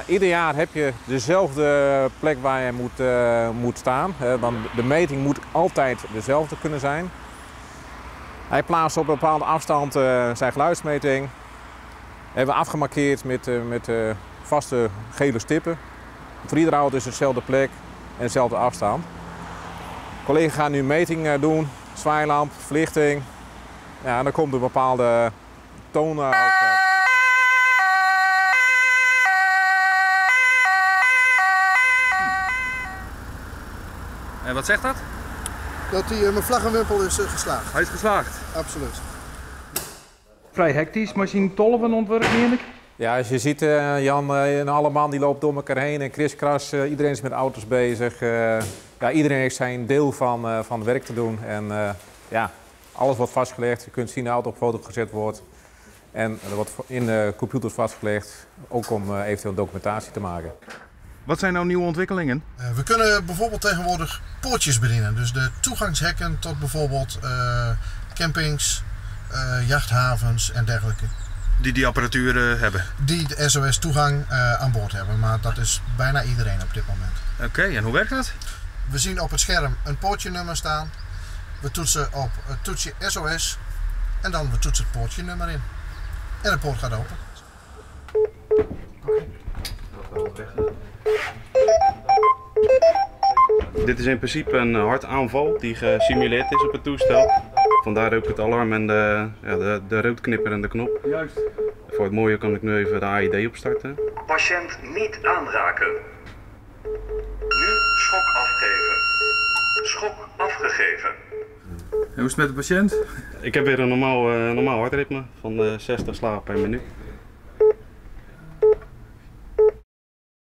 Ieder jaar heb je dezelfde plek waar je moet staan. Dan de meting moet altijd dezelfde kunnen zijn. Hij plaatst op een bepaalde afstand zijn geluidsmeting. Hebben we afgemarkeerd met vaste gele stippen. Voor iedere auto is het dezelfde plek en dezelfde afstand. De collega gaat nu een meting doen, zwaailamp, verlichting. Ja, en dan komt een bepaalde toon ook. En wat zegt dat? Dat mijn vlaggenwimpel is geslaagd. Hij is geslaagd. Absoluut. Vrij hectisch, machine 12 ontwerp eigenlijk. Ja, als je ziet, Jan en alle man die loopt door elkaar heen en kriskras. Iedereen is met auto's bezig. Ja, iedereen heeft zijn deel van het werk te doen. En ja, alles wordt vastgelegd. Je kunt zien de auto op foto gezet wordt. En er wordt in de computers vastgelegd, ook om eventueel documentatie te maken. Wat zijn nou nieuwe ontwikkelingen? We kunnen bijvoorbeeld tegenwoordig poortjes bedienen. Dus de toegangshekken tot bijvoorbeeld campings, jachthavens en dergelijke. Die apparatuur hebben. Die de SOS toegang aan boord hebben, maar dat is bijna iedereen op dit moment. Oké, en hoe werkt dat? We zien op het scherm een poortjenummer staan. We toetsen op het toetsje SOS en dan we toetsen het poortjenummer in. En de poort gaat open. Dit is in principe een hartaanval die gesimuleerd is op het toestel. Vandaar ook het alarm en de roodknipperende knop. Juist. Voor het mooie kan ik nu even de AED opstarten. Patiënt niet aanraken. Nu schok afgeven. Schok afgegeven. En hoe is het met de patiënt? Ik heb weer een normaal hartritme van 60 slagen per minuut.